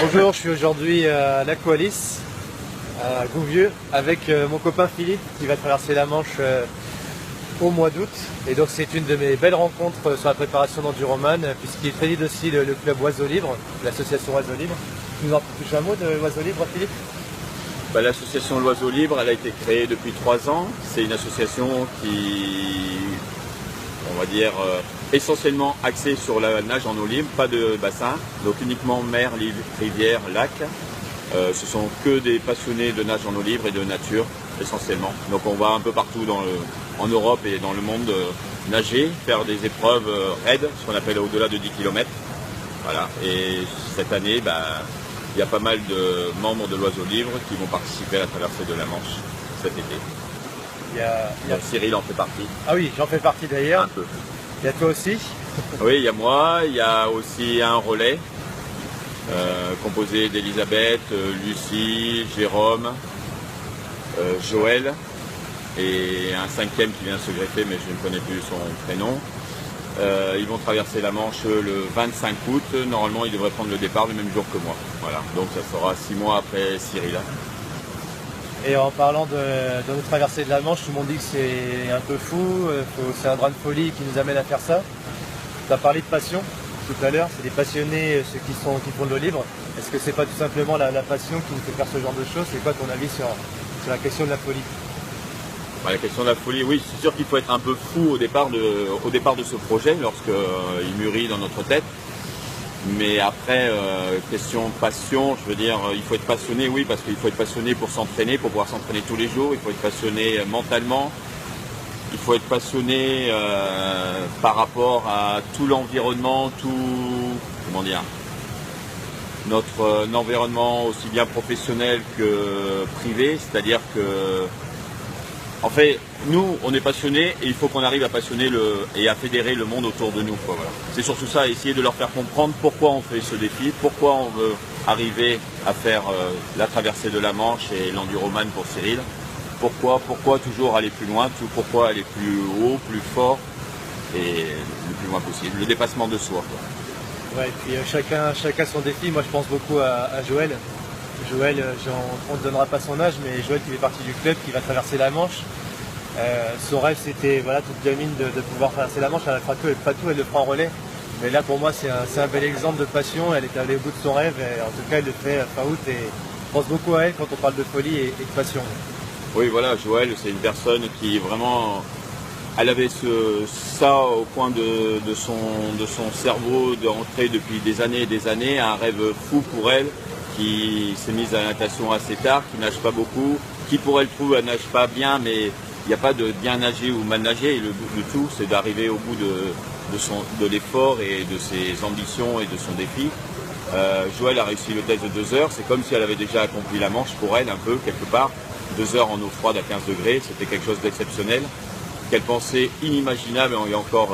Bonjour, je suis aujourd'hui à l'Aqualis, à Gouvieux, avec mon copain Philippe qui va traverser la Manche au mois d'août. Et donc c'est une de mes belles rencontres sur la préparation d'Enduroman, puisqu'il préside aussi le club Oiseau Libre, l'association Oiseau Libre. Tu nous en touches un mot de l'Oiseau Libre, Philippe? L'association L'Oiseau Libre, elle a été créée depuis 3 ans. C'est une association qui, on va dire, essentiellement axée sur la nage en eau libre, pas de bassin, donc uniquement mer, rivière, lac. Ce sont que des passionnés de nage en eau libre et de nature, essentiellement. Donc on va un peu partout en Europe et dans le monde nager, faire des épreuves raides, ce qu'on appelle au-delà de 10 km. Voilà. Et cette année, il y a pas mal de membres de l'Oiseau Libre qui vont participer à la traversée de la Manche cet été. Donc Cyril en fait partie. Ah oui, j'en fais partie d'ailleurs. Un peu. Il y a toi aussi? Oui, il y a moi, il y a aussi un relais composé d'Elisabeth, Lucie, Jérôme, Joël et un 5e qui vient se greffer, mais je ne connais plus son prénom. Ils vont traverser la Manche le 25 août. Normalement, ils devraient prendre le départ le même jour que moi. Voilà. Donc ça sera 6 mois après Cyril. Et en parlant de notre traversée de la Manche, tout le monde dit que c'est un peu fou, c'est un brin de folie qui nous amène à faire ça. Tu as parlé de passion tout à l'heure, c'est des passionnés, ceux qui font de l'eau libre. Est-ce que c'est pas tout simplement la passion qui nous fait faire ce genre de choses? C'est quoi ton avis sur la question de la folie? La question de la folie, oui, c'est sûr qu'il faut être un peu fou au départ de ce projet, lorsqu'il mûrit dans notre tête. Mais après, question passion, je veux dire, il faut être passionné, oui, parce qu'il faut être passionné pour s'entraîner, pour pouvoir s'entraîner tous les jours. Il faut être passionné mentalement. Il faut être passionné par rapport à tout l'environnement, notre environnement aussi bien professionnel que privé. C'est-à-dire que, en fait, nous, on est passionnés et il faut qu'on arrive à passionner et à fédérer le monde autour de nous. Voilà. C'est surtout ça, essayer de leur faire comprendre pourquoi on fait ce défi, pourquoi on veut arriver à faire la traversée de la Manche et l'Enduroman pour Cyril. Pourquoi toujours aller plus loin, pourquoi aller plus haut, plus fort et le plus loin possible. Le dépassement de soi. Ouais, et puis chacun son défi. Moi, je pense beaucoup à Joël. Joël, on ne donnera pas son âge, mais Joël qui fait partie du club, qui va traverser la Manche. Son rêve, c'était toute gamine de pouvoir traverser la Manche. Elle fera tout, elle le fera en relais. Mais là, pour moi, c'est un bel exemple de passion. Elle est allée au bout de son rêve. Et en tout cas, elle le fait fin août. Et je pense beaucoup à elle quand on parle de folie et de passion. Oui, voilà, Joël, c'est une personne qui vraiment, elle avait ça au coin de son cerveau, d'entrer depuis des années, un rêve fou pour elle, qui s'est mise à la natation assez tard, qui nage pas beaucoup, qui pour elle trouve elle nage pas bien, mais il n'y a pas de bien nager ou mal nager, et le tout c'est d'arriver au bout de l'effort et de ses ambitions et de son défi. Joël a réussi le test de 2 heures, c'est comme si elle avait déjà accompli la Manche pour elle, un peu, quelque part. 2 heures en eau froide à 15 degrés, c'était quelque chose d'exceptionnel, qu'elle pensait inimaginable il y a encore